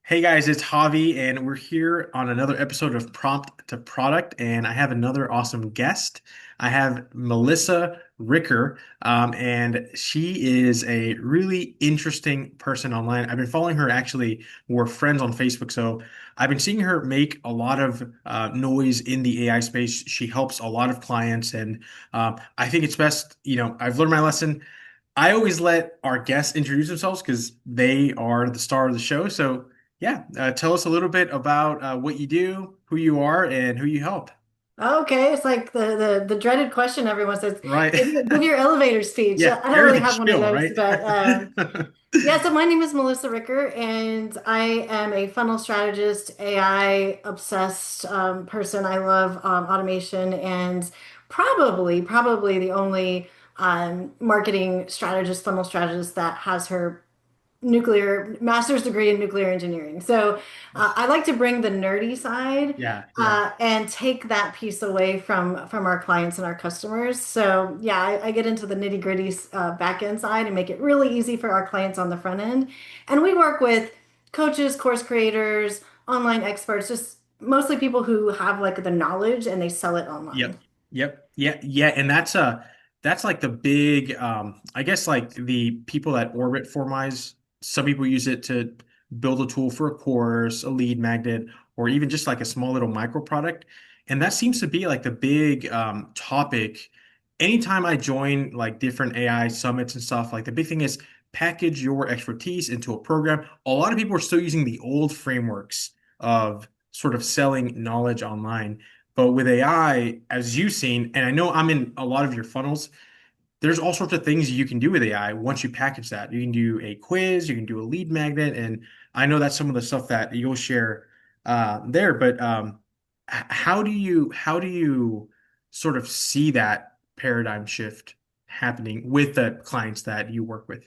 Hey guys, it's Javi, and we're here on another episode of Prompt to Product, and I have another awesome guest. I have Melissa Ricker, and she is a really interesting person online. I've been following her actually, we're friends on Facebook, so I've been seeing her make a lot of noise in the AI space. She helps a lot of clients, and I think it's best, I've learned my lesson. I always let our guests introduce themselves because they are the star of the show. So, yeah, tell us a little bit about what you do, who you are, and who you help. Okay, it's like the dreaded question everyone says, Right? give your elevator speech. Yeah, I don't really everything have one of spill, those, right? but yeah, so my name is Melissa Ricker, and I am a funnel strategist, AI obsessed person. I love automation and probably the only marketing strategist, funnel strategist that has her nuclear master's degree in nuclear engineering. So I like to bring the nerdy side Yeah, yeah. and take that piece away from our clients and our customers. So yeah, I get into the nitty gritty back end side and make it really easy for our clients on the front end. And we work with coaches, course creators, online experts, just mostly people who have like the knowledge and they sell it online. Yep. Yep. Yeah. Yeah. And that's like the big I guess like the people that orbit Formize, some people use it to build a tool for a course, a lead magnet, or even just like a small little micro product. And that seems to be like the big topic. Anytime I join like different AI summits and stuff, like the big thing is package your expertise into a program. A lot of people are still using the old frameworks of sort of selling knowledge online. But with AI, as you've seen, and I know I'm in a lot of your funnels, there's all sorts of things you can do with AI once you package that. You can do a quiz, you can do a lead magnet, and I know that's some of the stuff that you'll share there. But how do you sort of see that paradigm shift happening with the clients that you work with?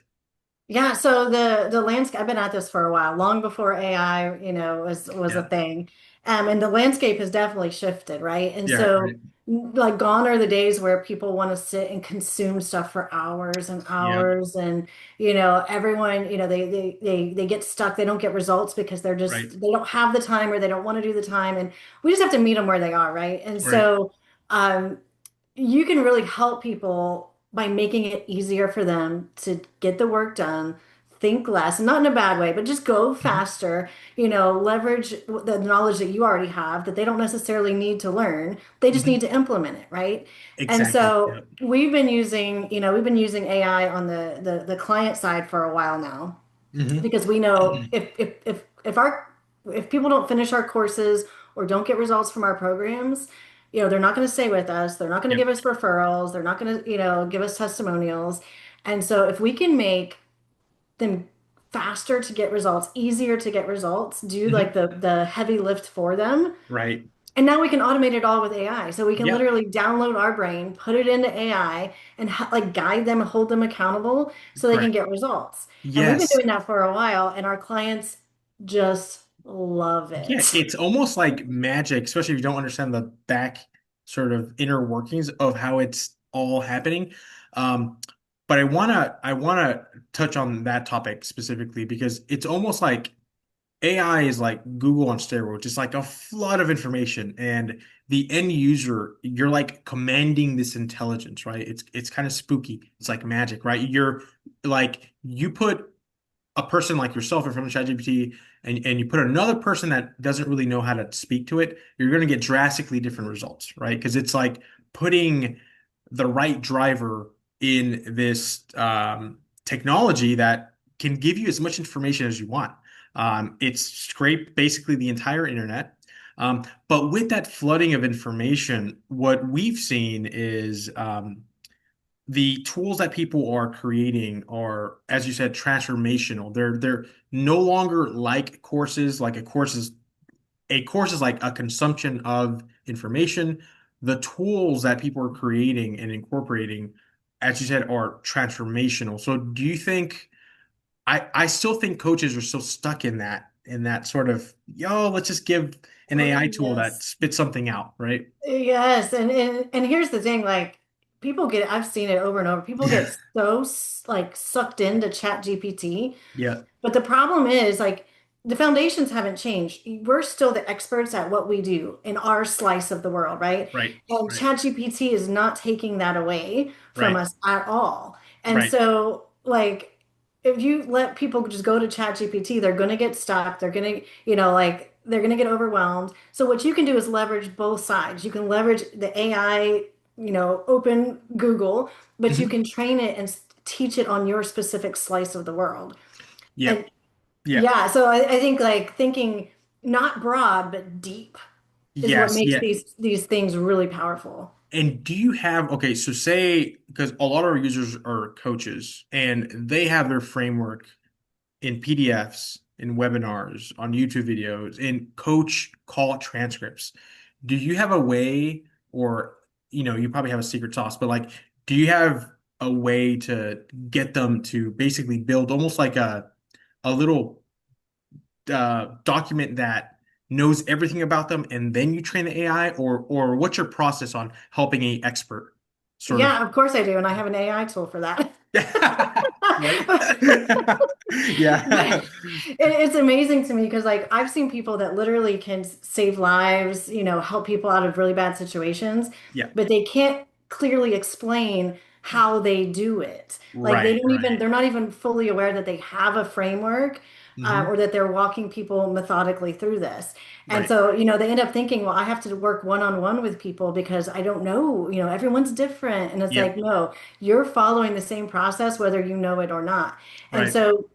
Yeah, so the landscape, I've been at this for a while, long before AI, was a Yeah. thing. And the landscape has definitely shifted, right? And Yeah. so Right. like gone are the days where people want to sit and consume stuff for hours and Yeah. hours and everyone, they get stuck, they don't get results because Right. they don't have the time or they don't want to do the time and we just have to meet them where they are, right? And Right. so um you can really help people by making it easier for them to get the work done, think less, not in a bad way, but just go Mhm. faster, leverage the knowledge that you already have that they don't necessarily need to learn. They just need Mhm. to implement it, right? And Exactly. so Yeah. we've been using AI on the client side for a while now Hmm. because we know if people don't finish our courses or don't get results from our programs, they're not going to stay with us. They're not going to give Yep. us referrals. They're not going to, give us testimonials. And so if we can make them faster to get results, easier to get results, do like Hmm. the heavy lift for them. Right. And now we can automate it all with AI. So we can Yep. literally download our brain, put it into AI, and like guide them, hold them accountable so they can Correct. get results. And we've been Yes. doing that for a while, and our clients just love Yeah, it. it's almost like magic, especially if you don't understand the back sort of inner workings of how it's all happening. Um, but I wanna touch on that topic specifically because it's almost like AI is like Google on steroids. It's like a flood of information, and the end user, you're like commanding this intelligence, right? It's kind of spooky. It's like magic, right? You're like you put a person like yourself in front of ChatGPT and you put another person that doesn't really know how to speak to it, you're going to get drastically different results, right? Because it's like putting the right driver in this technology that can give you as much information as you want. It's scraped basically the entire internet. But with that flooding of information, what we've seen is the tools that people are creating are, as you said, transformational. They're no longer like courses. Like a course is like a consumption of information. The tools that people are creating and incorporating, as you said, are transformational. So do you think I still think coaches are still stuck in that sort of, yo, let's just give an Oh, AI tool that yes. spits something out, right? Yes, and here's the thing, like I've seen it over and over. People get so like sucked into Chat GPT. Yeah. But the problem is like the foundations haven't changed. We're still the experts at what we do in our slice of the world, right? Right. And Right. ChatGPT is not taking that away from Right. us at all. And Right. so, like, if you let people just go to ChatGPT, they're going to get stuck. They're going to, they're going to get overwhelmed. So, what you can do is leverage both sides. You can leverage the AI, open Google, but you Hmm. can train it and teach it on your specific slice of the world. Yeah. And Yeah. yeah, so I think like thinking not broad but deep is what Yes. makes Yeah. these things really powerful. And do you have, okay, so say, because a lot of our users are coaches and they have their framework in PDFs, in webinars, on YouTube videos, in coach call transcripts. Do you have a way, or, you probably have a secret sauce, but like, do you have a way to get them to basically build almost like a little document that knows everything about them, and then you train the AI, or what's your process on helping a expert sort of? Yeah, of course I do, and I have an AI tool for that. Right? But Yeah. it's amazing to me because like I've seen people that literally can save lives, help people out of really bad situations, Yeah. but they can't clearly explain how they do it. Like Right, right. they're not even fully aware that they have a framework, Hmm. or that they're walking people methodically through this. And Right, so, they end up thinking, well, I have to work one-on-one with people because I don't know, everyone's different. And it's yeah, like, no, you're following the same process whether you know it or not. And right, so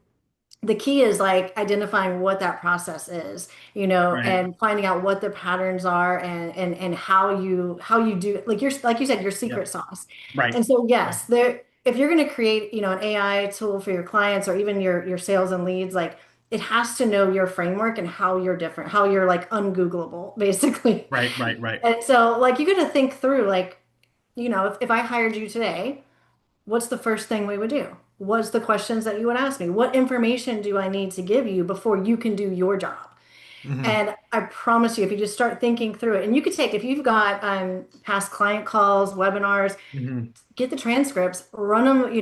the key is like identifying what that process is, right. and finding out what the patterns are and how you do like you said, your Yeah, secret sauce. right, And so right. yes, there if you're going to create, an AI tool for your clients or even your sales and leads, like it has to know your framework and how you're different, how you're like ungoogleable, basically. Right, right, right. And so like you got to think through like, if I hired you today, what's the first thing we would do? What's the questions that you would ask me? What information do I need to give you before you can do your job? Hmm. And I promise you, if you just start thinking through it, and you could take, if you've got past client calls, webinars, Hmm. get the transcripts, run them, I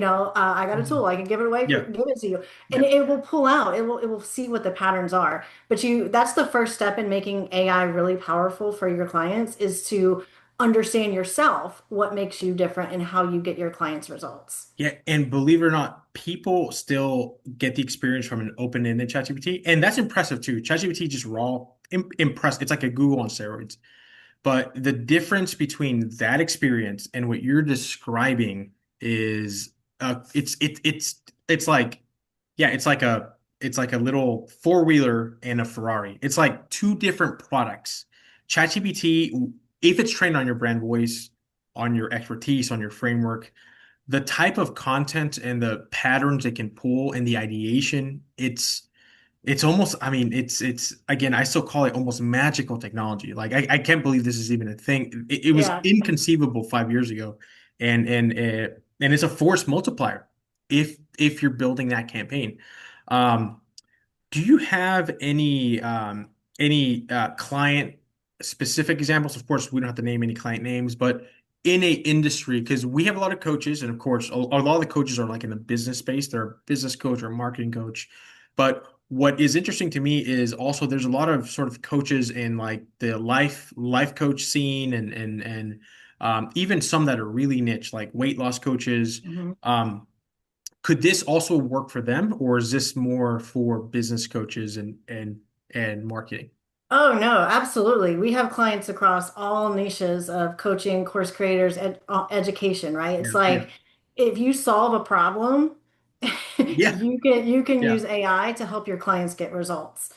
got a Hmm. tool, I can give it away Yeah, give it to you. And yeah. it will pull out, it will see what the patterns are. But that's the first step in making AI really powerful for your clients is to understand yourself, what makes you different and how you get your clients results. Yeah, and believe it or not, people still get the experience from an open-ended ChatGPT, and that's impressive too. ChatGPT just raw, impressed. It's like a Google on steroids. But the difference between that experience and what you're describing is, it's like, yeah, it's like a little four-wheeler and a Ferrari. It's like two different products. ChatGPT, if it's trained on your brand voice, on your expertise, on your framework, the type of content and the patterns it can pull and the ideation, it's almost, I mean, it's again, I still call it almost magical technology. Like I can't believe this is even a thing. It was Yeah. inconceivable 5 years ago, and it's a force multiplier if you're building that campaign. Um, do you have any client specific examples? Of course, we don't have to name any client names, but in a industry, because we have a lot of coaches, and of course, a lot of the coaches are like in the business space. They're a business coach or a marketing coach. But what is interesting to me is also there's a lot of sort of coaches in like the life coach scene, and even some that are really niche, like weight loss coaches. Mhm. Um, could this also work for them, or is this more for business coaches and marketing? Oh, no, absolutely. We have clients across all niches of coaching, course creators, education, right? Yeah, It's yeah, like if you solve a problem, yeah, you can yeah. use AI to help your clients get results,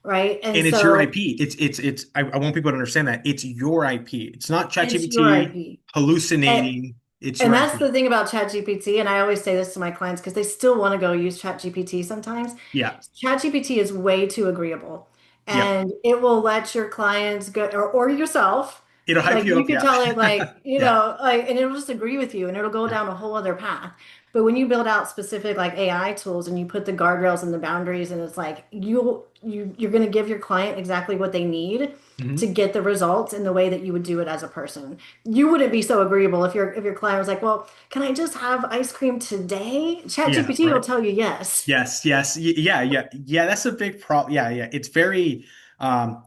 right? And And it's your so IP. It's. I want people to understand that it's your IP. It's not it's your ChatGPT IP. And, hallucinating. It's and your that's IP. the thing about ChatGPT, and I always say this to my clients because they still want to go use ChatGPT sometimes. Yeah. ChatGPT is way too agreeable, Yep. and it will let your clients go or yourself. It'll hype Like you you up. could Yeah. tell it, like Yeah. like, and it'll just agree with you, and it'll go down a whole other path. But when you build out specific like AI tools and you put the guardrails and the boundaries, and it's like you're going to give your client exactly what they need to Hmm. get the results in the way that you would do it as a person. You wouldn't be so agreeable if your client was like, "Well, can I just have ice cream today?" Yeah, ChatGPT will right. tell you yes. Yes, yes, yeah, yeah, yeah. That's a big problem. Yeah, yeah. It's very, um,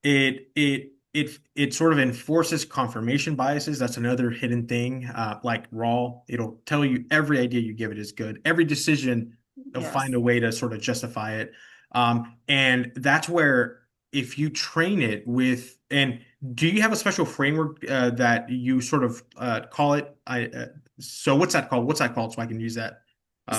it sort of enforces confirmation biases. That's another hidden thing. Like raw, it'll tell you every idea you give it is good. Every decision, it'll find Yes. a way to sort of justify it. And that's where if you train it with, and do you have a special framework that you sort of call it? So what's that called? What's that called? So I can use that.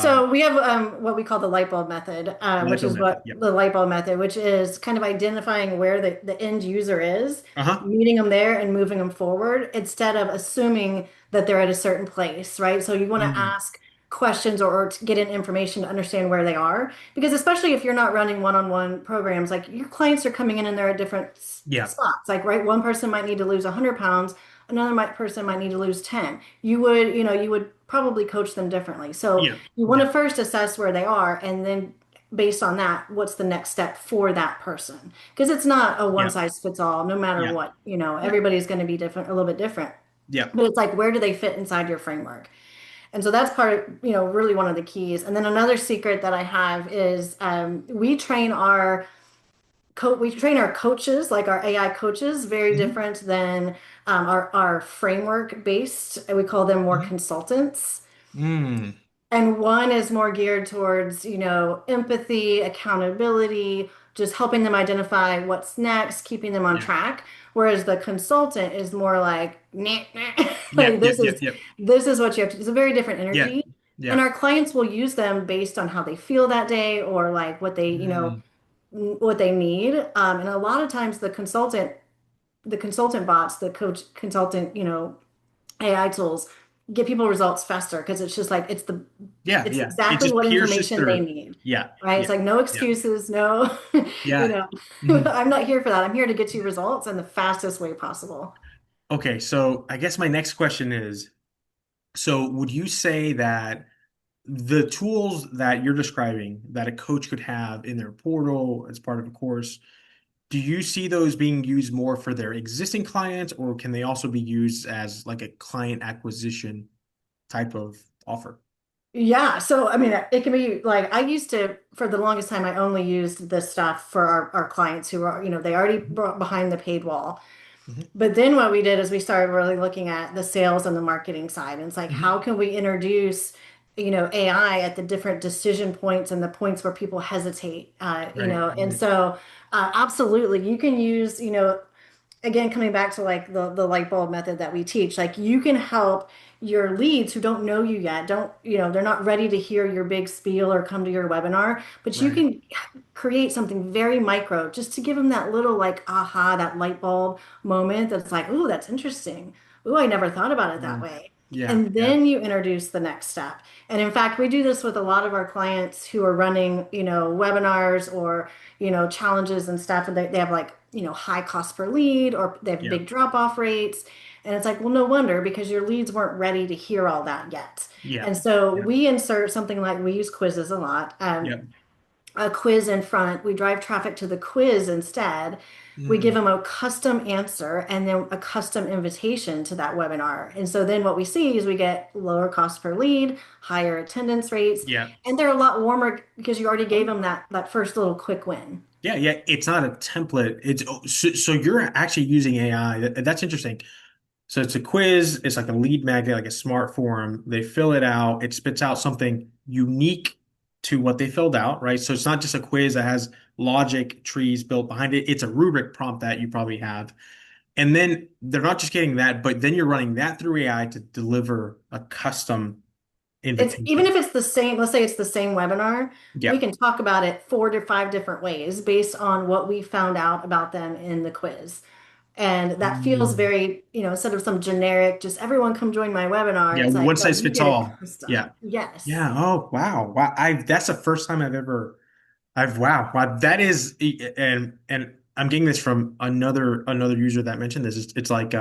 So we have what we call the light bulb method, which Little is method. what Yep. the light bulb method, which is kind of identifying where the end user is, Uh-huh. meeting them there and moving them forward instead of assuming that they're at a certain place, right? So you want to Mm. ask questions or to get in information to understand where they are. Because especially if you're not running one-on-one programs, like your clients are coming in and they're at different Yeah. spots. Like, right, one person might need to lose 100 pounds, another person might need to lose 10. You would probably coach them differently. So Yeah. you want Yeah. to first assess where they are, and then based on that, what's the next step for that person? Because it's not a one Yeah. size fits all, no matter Yeah. what, Yeah. everybody's going to be different, a little bit different. Yeah. But it's like, where do they fit inside your framework? And so that's part of, really one of the keys. And then another secret that I have is we train our coaches, like our AI coaches, very Hmm. different than our framework based. We call them more Hmm. consultants. Mm. And one is more geared towards, empathy, accountability, just helping them identify what's next, keeping them on Yeah. track. Whereas the consultant is more like, nah, nah. Yeah. Like Yeah. Yeah. Yeah. this is what you have to. It's a very different Yeah. energy. And Yeah. our clients will use them based on how they feel that day or like Mm. what they need. And a lot of times the consultant bots, the coach consultant, AI tools get people results faster because it's just like Yeah. it's Yeah. It exactly just what pierces information they through. need, Yeah. right? It's Yeah. like no Yeah. excuses, no, you Yeah. know, Mhm. I'm not here for that. I'm here to get you results in the fastest way possible. Okay. So I guess my next question is, so would you say that the tools that you're describing that a coach could have in their portal as part of a course, do you see those being used more for their existing clients, or can they also be used as like a client acquisition type of offer? Yeah, so I mean, it can be like I used to, for the longest time, I only used this stuff for our clients who are, they already Mhm. brought behind the paid wall. Mhm. But then what we did is we started really looking at the sales and the marketing side. And it's like, how Mhm. can we introduce, AI at the different decision points and the points where people hesitate, Right, and right, so absolutely, you can use, again, coming back to like the light bulb method that we teach, like you can help your leads who don't know you yet, don't, they're not ready to hear your big spiel or come to your webinar, but you right. can create something very micro just to give them that little like aha, that light bulb moment that's like, ooh, that's interesting. Ooh, I never thought about it that Mm. way. Yeah, And yeah, then you introduce the next step. And in fact, we do this with a lot of our clients who are running, webinars or, challenges and stuff. And they have like, high cost per lead or they have yeah, big drop off rates. And it's like, well, no wonder because your leads weren't ready to hear all that yet. yeah, And so yeah, we insert something like we use quizzes a lot. yeah. A quiz in front. We drive traffic to the quiz instead. We give Mm. them a custom answer and then a custom invitation to that webinar. And so then what we see is we get lower cost per lead, higher attendance rates, Yeah. and they're a lot warmer because you already gave them that first little quick win. Yeah, yeah. It's not a template. So you're actually using AI. That's interesting. So it's a quiz. It's like a lead magnet, like a smart form. They fill it out. It spits out something unique to what they filled out, right? So it's not just a quiz that has logic trees built behind it. It's a rubric prompt that you probably have. And then they're not just getting that, but then you're running that through AI to deliver a custom It's even invitation. if it's the same, let's say it's the same webinar, we Yeah. can talk about it 4 to 5 different ways based on what we found out about them in the quiz. And that feels Mm. very, instead of some generic, just everyone come join my webinar, Yeah, it's like, one no, size you fits get it all. Yeah. custom. Yes. Yeah. Oh, wow. Wow. That's the first time wow. That is, and I'm getting this from another user that mentioned this. It's like,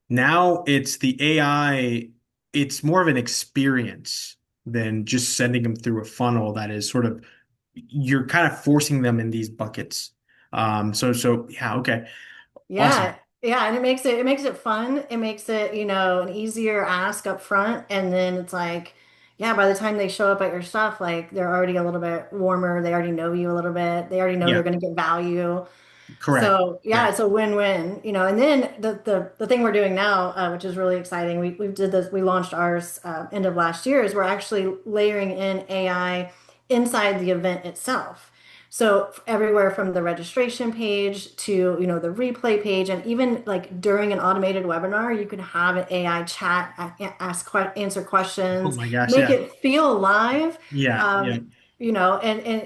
now it's the AI, it's more of an experience. than just sending them through a funnel that is sort of you're kind of forcing them in these buckets. So yeah, okay, Yeah, awesome. yeah, and it makes it fun. It makes it, an easier ask up front, and then it's like, yeah, by the time they show up at your stuff, like they're already a little bit warmer. They already know you a little bit. They already know they're Yeah, going to get value. correct, So yeah, correct. it's a win-win, and then the thing we're doing now, which is really exciting, we launched ours end of last year, is we're actually layering in AI inside the event itself. So everywhere from the registration page to the replay page, and even like during an automated webinar, you can have an AI chat, answer Oh questions, my gosh, make yeah, it feel live. yeah, yeah.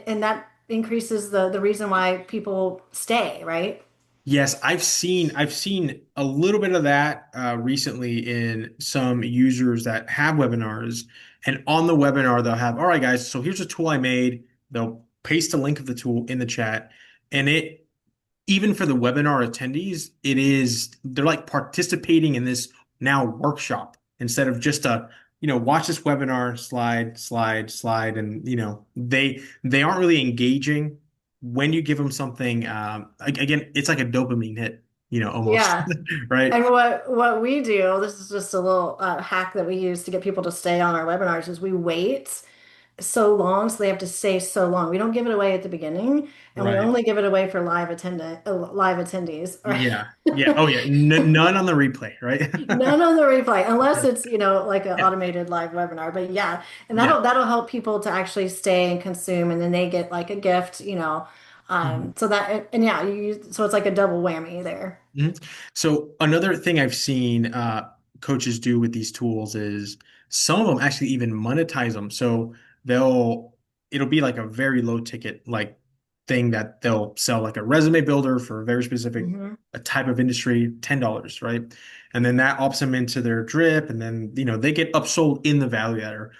And that increases the reason why people stay, right? Yes, I've seen a little bit of that recently in some users that have webinars, and on the webinar they'll have, all right, guys, so here's a tool I made. They'll paste a link of the tool in the chat, and it even for the webinar attendees, they're like participating in this now workshop instead of just watch this webinar, slide, and they aren't really engaging when you give them something. Again, it's like a dopamine hit, almost, Yeah. right? And what we do, this is just a little hack that we use to get people to stay on our webinars, is we wait so long, so they have to stay so long. We don't give it away at the beginning, and we Right. only give it away for live attendees. Right? Yeah. Yeah. Oh, yeah. None on the replay, right? None of the replay, unless Yeah. it's, like an Yeah. automated live webinar. But yeah, and Yeah. that'll help people to actually stay and consume, and then they get like a gift, Mhm. so that and yeah, so it's like a double whammy there. Mhm. So another thing I've seen coaches do with these tools is some of them actually even monetize them. So they'll it'll be like a very low ticket like thing that they'll sell like a resume builder for a very specific Hmm. a type of industry, $10, right? And then that ups them into their drip, and then they get upsold in the value ladder.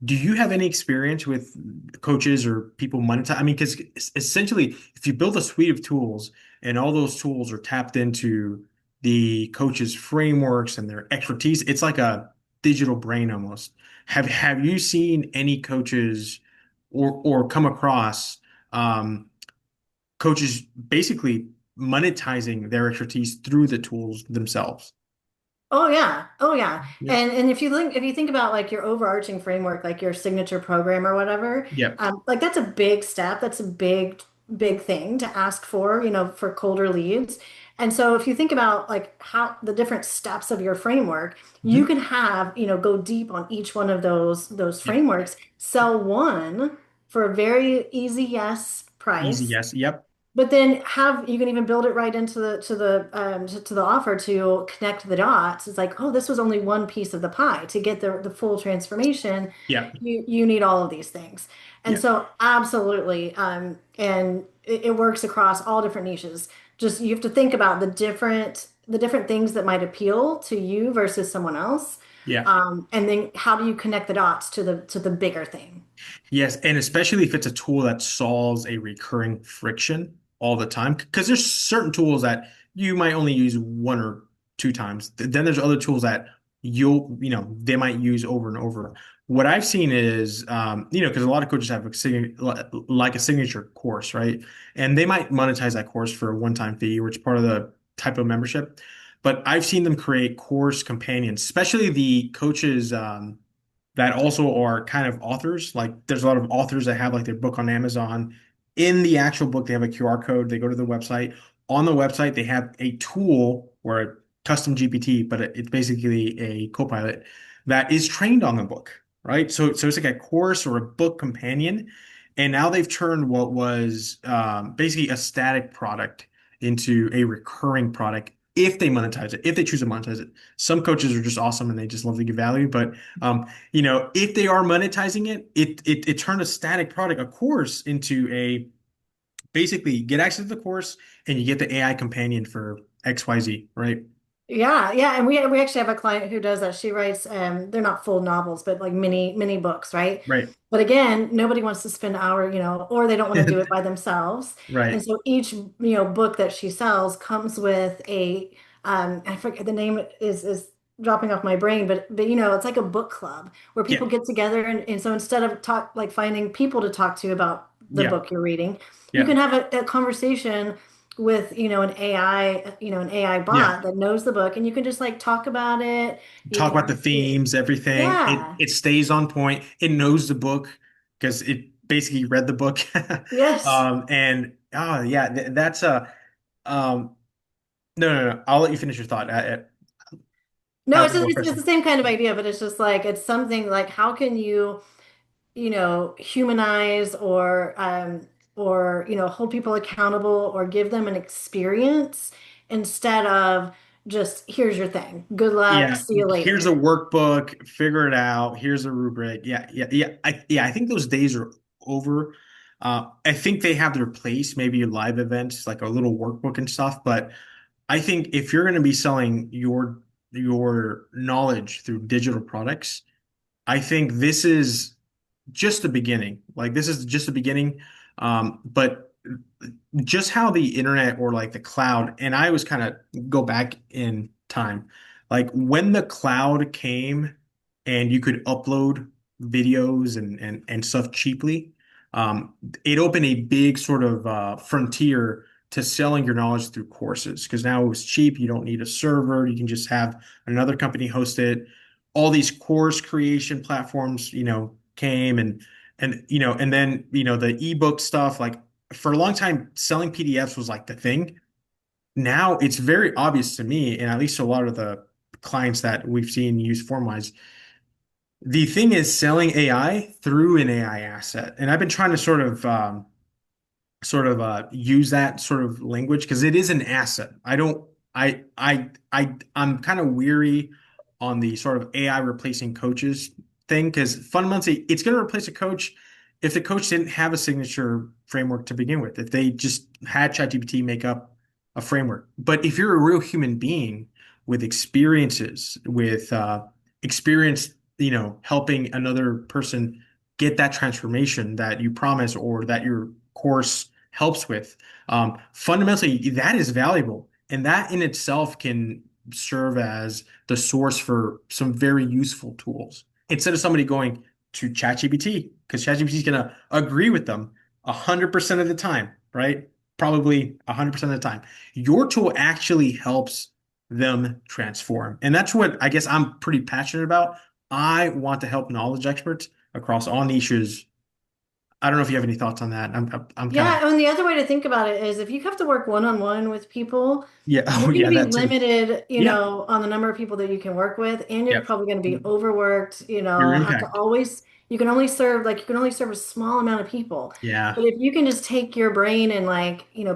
Do you have any experience with coaches or people monetize? I mean, because essentially, if you build a suite of tools and all those tools are tapped into the coach's frameworks and their expertise. It's like a digital brain almost. Have you seen any coaches or come across coaches basically monetizing their expertise through the tools themselves? Oh yeah. Oh yeah. Yep. And if you think about like your overarching framework, like your signature program or whatever, Yep. like that's a big step. That's a big thing to ask for, for colder leads. And so if you think about like how the different steps of your framework, you Mhm. can have, go deep on each one of those Yep. frameworks, sell one for a very easy yes Easy. price. Yes. Yep. But then you can even build it right into the offer to connect the dots. It's like, oh, this was only one piece of the pie. To get the full transformation, Yeah. you need all of these things. And Yeah. so absolutely, and it works across all different niches. Just you have to think about the different things that might appeal to you versus someone else. Yeah. And then how do you connect the dots to the bigger thing? Yes, and especially if it's a tool that solves a recurring friction all the time, because there's certain tools that you might only use one or two times. Then there's other tools that they might use over and over. What I've seen is, because a lot of coaches have like a signature course, right? And they might monetize that course for a one-time fee, which is part of the type of membership. But I've seen them create course companions, especially the coaches. That also are kind of authors. Like there's a lot of authors that have like their book on Amazon. In the actual book, they have a QR code. They go to the website. On the website, they have a tool or a custom GPT, but it's basically a copilot that is trained on the book, right? So it's like a course or a book companion. And now they've turned what was basically a static product into a recurring product if they monetize it, if they choose to monetize it. Some coaches are just awesome and they just love to give value, but if they are monetizing it, it turned a static product, a course, into a basically get access to the course and you get the AI companion for XYZ, right? Yeah, yeah, and we actually have a client who does that. She writes they're not full novels, but like mini books, right? Right. But again, nobody wants to spend an hour, or they don't want to do it by themselves. And Right. so each, book that she sells comes with I forget the name is dropping off my brain, but it's like a book club where Yeah. people get together, and so instead of finding people to talk to about the Yeah. book you're reading, you Yeah. can have a conversation with, an AI Yeah. bot that knows the book, and you can just like talk about it. You Talk can about the ask it. themes, everything. It Yeah. it stays on point. It knows the book because it basically read the book. Yes. And oh yeah, that's a no, no, no. I'll let you finish your thought. I No, have it's one just, more it's question. the same kind of idea, but it's just like it's something like how can you humanize or hold people accountable or give them an experience instead of just here's your thing. Good luck. Yeah, See you here's a later. workbook, figure it out. Here's a rubric. Yeah, yeah, yeah. I think those days are over. I think they have their place, maybe live events, like a little workbook and stuff. But I think if you're going to be selling your knowledge through digital products, I think this is just the beginning. Like this is just the beginning. But just how the internet or like the cloud, and I was kind of go back in time, like when the cloud came and you could upload videos and stuff cheaply, it opened a big sort of frontier to selling your knowledge through courses because now it was cheap. You don't need a server. You can just have another company host it. All these course creation platforms, came and then the ebook stuff like for a long time, selling PDFs was like the thing. Now it's very obvious to me, and at least a lot of the clients that we've seen use Formwise, the thing is selling AI through an AI asset. And I've been trying to sort of use that sort of language because it is an asset. I don't I'm kind of weary on the sort of AI replacing coaches thing because fundamentally it's going to replace a coach if the coach didn't have a signature framework to begin with. If they just had ChatGPT make up a framework. But if you're a real human being with experiences, with experience, helping another person get that transformation that you promise or that your course helps with. Fundamentally, that is valuable. And that in itself can serve as the source for some very useful tools. Instead of somebody going to ChatGPT, because ChatGPT is going to agree with them 100% of the time, right? Probably 100% of the time. Your tool actually helps them transform. And that's what I guess I'm pretty passionate about. I want to help knowledge experts across all niches. I don't know if you have any thoughts on that. I'm kind of Yeah, and the other way to think about it is if you have to work one-on-one with people, yeah. you're Oh going to yeah, be that too. limited, Yeah. on the number of people that you can work with, and you're Yep. probably going to be overworked, Your have to impact. always, you can only serve a small amount of people. Yeah. But if you can just take your brain and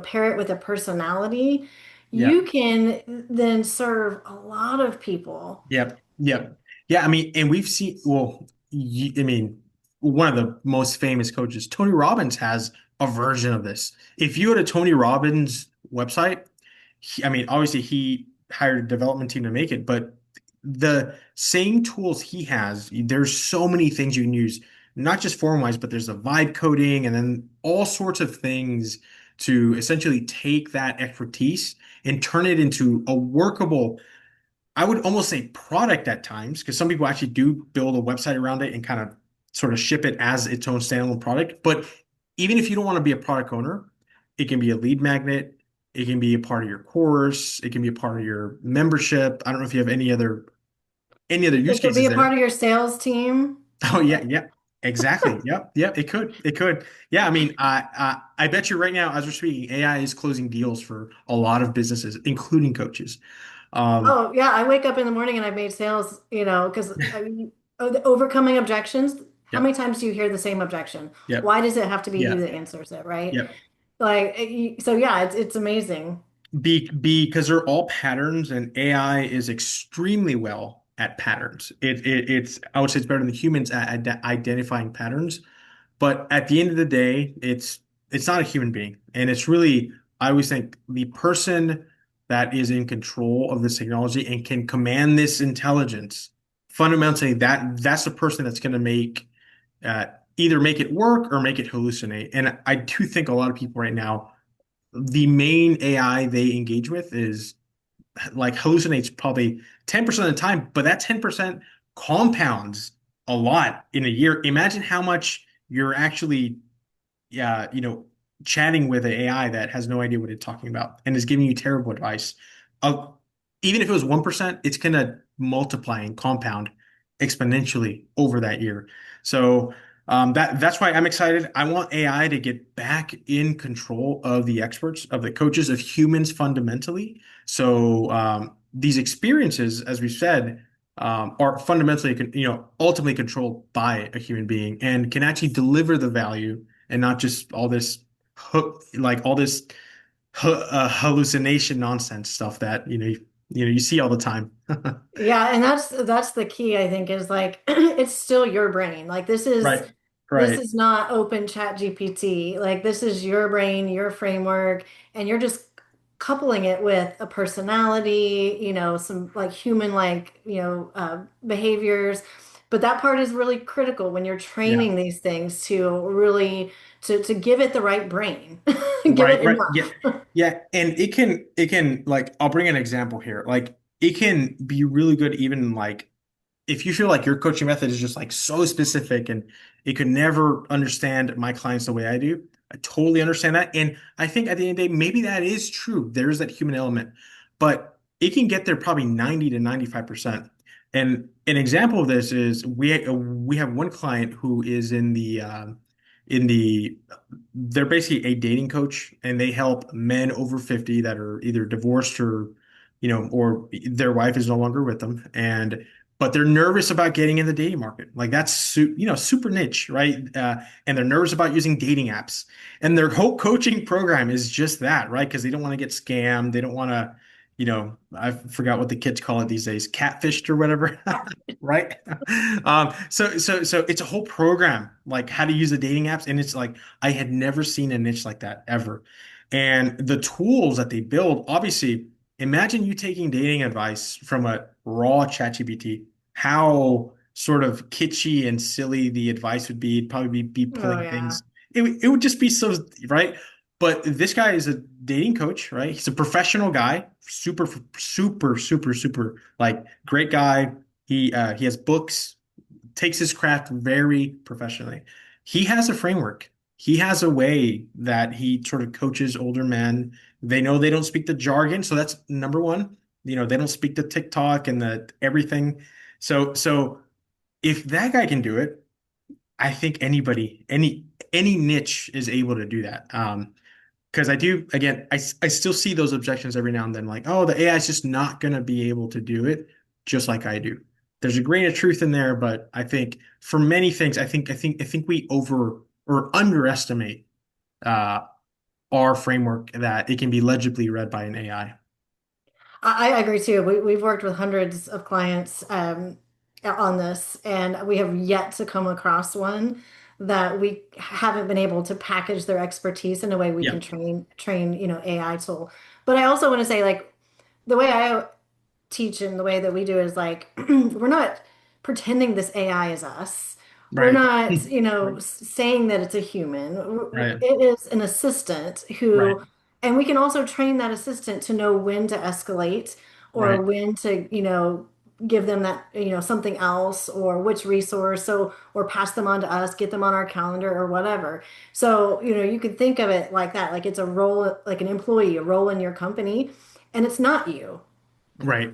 pair it with a personality, Yeah. you can then serve a lot of people. Yep. Yep. Yeah. I mean, and we've seen. Well, I mean, one of the most famous coaches, Tony Robbins, has a version of this. If you go to Tony Robbins' website, I mean, obviously he hired a development team to make it, but the same tools he has, there's so many things you can use, not just form-wise, but there's the vibe coding and then all sorts of things to essentially take that expertise and turn it into a workable, I would almost say product at times, because some people actually do build a website around it and kind of sort of ship it as its own standalone product. But even if you don't want to be a product owner, it can be a lead magnet. It can be a part of your course. It can be a part of your membership. I don't know if you have any other use It could be cases a part there. of your sales team. Oh yeah, yeah, exactly. Yep, yep. It could. Yeah, I mean, I bet you right now, as we're speaking, AI is closing deals for a lot of businesses, including coaches. Um, Oh, yeah. I wake up in the morning and I've made sales, because overcoming objections. How many yep, times do you hear the same objection? yep, Why does it have to be you yep, that answers it, right? yep. So yeah, it's amazing. Because they're all patterns, and AI is extremely well at patterns. It's I would say it's better than humans at identifying patterns. But at the end of the day, it's not a human being, and it's really I always think the person that is in control of this technology and can command this intelligence. Fundamentally, that's the person that's going to uh, either make it work or make it hallucinate. And I do think a lot of people right now the main AI they engage with is like hallucinates probably 10% of the time, but that 10% compounds a lot in a year. Imagine how much you're actually, yeah, chatting with an AI that has no idea what it's talking about and is giving you terrible advice. Uh, Even if it was 1%, it's going to multiply and compound exponentially over that year. So that's why I'm excited. I want AI to get back in control of the experts, of the coaches, of humans fundamentally. So these experiences, as we said, are fundamentally, ultimately controlled by a human being and can actually deliver the value and not just all this like all this hallucination nonsense stuff that you see all the time. Yeah, and that's the key, I think, is like it's still your brain. Like Right, this right, is not open chat GPT. Like this is your brain, your framework, and you're just coupling it with a personality, some like human like, behaviors. But that part is really critical when you're yeah, training these things to really to give it the right brain. Give it right, yeah, enough. yeah, and it can like I'll bring an example here. Like it can be really good even like if you feel like your coaching method is just like so specific and it could never understand my clients the way I do, I totally understand that. And I think at the end of the day, maybe that is true. There's that human element, but it can get there probably 90 to 95%. And an example of this is we have one client who is in the they're basically a dating coach and they help men over 50 that are either divorced or or their wife is no longer with them and but they're nervous about getting in the dating market. Like that's super niche, right? And they're nervous about using dating apps. And their whole coaching program is just that, right? Because they don't want to get scammed. They don't want to, I forgot what the kids call it these days, catfished or whatever, right? So it's a whole program, like how to use the dating apps, and it's like I had never seen a niche like that ever. And the tools that they build, obviously, imagine you taking dating advice from a raw ChatGPT, how sort of kitschy and silly the advice would be. It'd probably be Oh pulling yeah. things. It would just be so, right? But this guy is a dating coach, right? He's a professional guy, super, super, super, super, like great guy. He has books, takes his craft very professionally. He has a framework. He has a way that he sort of coaches older men. They know they don't speak the jargon, so that's number one. They don't speak the TikTok and the everything. So if that guy can do it, I think anybody, any niche is able to do that. Because I do, again, I still see those objections every now and then, like, oh, the AI is just not going to be able to do it just like I do. There's a grain of truth in there, but I think for many things, I think we over or underestimate uh, our framework that it can be legibly read by an AI. I agree too. We've worked with hundreds of clients on this, and we have yet to come across one that we haven't been able to package their expertise in a way we can Yeah, train, AI tool. But I also want to say, like, the way I teach and the way that we do is like we're not pretending this AI is us. We're right, not, right, saying that it's a human. right, It is an assistant right, who, and we can also train that assistant to know when to escalate or right, when to, give them that, something else or which resource. So, or pass them on to us, get them on our calendar or whatever. So, you can think of it like that, like it's a role, like an employee, a role in your company, and it's not you. right.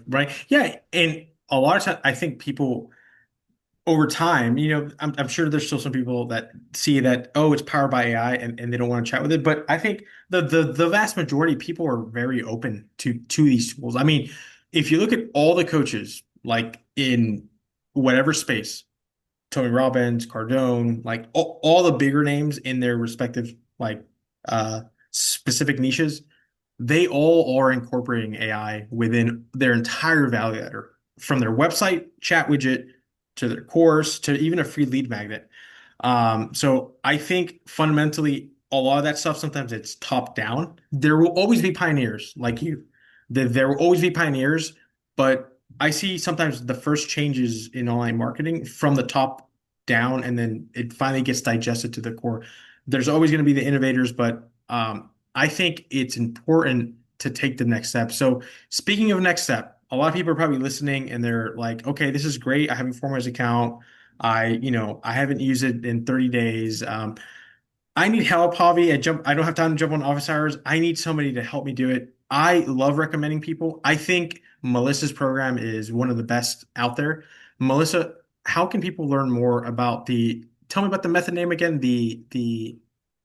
Yeah, and a lot of times I think people over time, I'm sure there's still some people that see that, oh, it's powered by AI and they don't want to chat with it. But I think the vast majority of people are very open to these tools. I mean, if you look at all the coaches, like in whatever space, Tony Robbins, Cardone, like all the bigger names in their respective like uh specific niches, they all are incorporating AI within their entire value ladder, from their website chat widget to their course to even a free lead magnet. So I think fundamentally, a lot of that stuff sometimes it's top down. There will always be pioneers like you. There will always be pioneers, but I see sometimes the first changes in online marketing from the top down, and then it finally gets digested to the core. There's always going to be the innovators, but I think it's important. to take the next step. So speaking of next step, a lot of people are probably listening and they're like, okay, this is great. I have a Formers account. I haven't used it in 30 days. I need help, Javi. I don't have time to jump on office hours. I need somebody to help me do it. I love recommending people. I think Melissa's program is one of the best out there. Melissa, how can people learn more about tell me about the method name again, the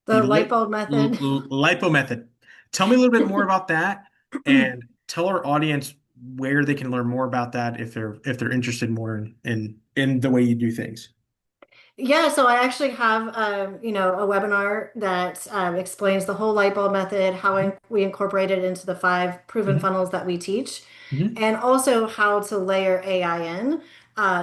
The light bulb method. lipo method. Tell me a little bit more about that and tell our audience where they can learn more about that if they're interested more in the way you do things. Yeah, so I actually have a webinar that explains the whole light bulb method, how we incorporate it into the 5 proven Mhm, funnels that we teach, mhm, and also how to layer AI in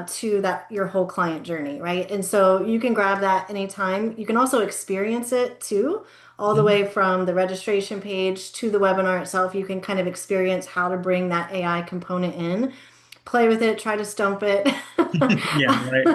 to that your whole client journey, right? And so you can grab that anytime. You can also experience it too, all the mhm. way from the registration page to the webinar itself. You can kind of experience how to bring that AI component in, play with it, try to stump it. Yeah, right.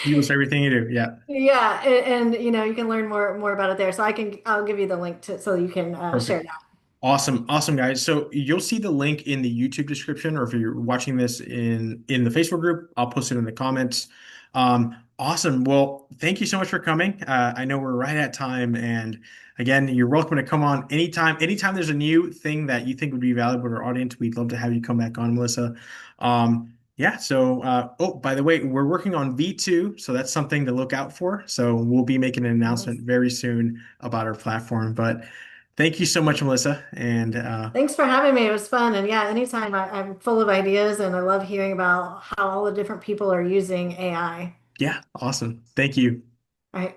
You list everything you do. Yeah, Yeah, and you can learn more about it there. So I'll give you the link to so you can share perfect. that. Awesome, awesome, guys. So you'll see the link in the YouTube description, or if you're watching this in the Facebook group, I'll post it in the comments. Awesome. Well, thank you so much for coming. I know we're right at time, and again, you're welcome to come on anytime. Anytime there's a new thing that you think would be valuable to our audience, we'd love to have you come back on, Melissa. Yeah. So, oh, by the way, we're working on V2, so that's something to look out for. So we'll be making an Nice. announcement very soon about our platform, but. Thank you so much, Melissa. And Thanks for having me. It was fun. And yeah, anytime I'm full of ideas and I love hearing about how all the different people are using AI. yeah, awesome. Thank you. All right.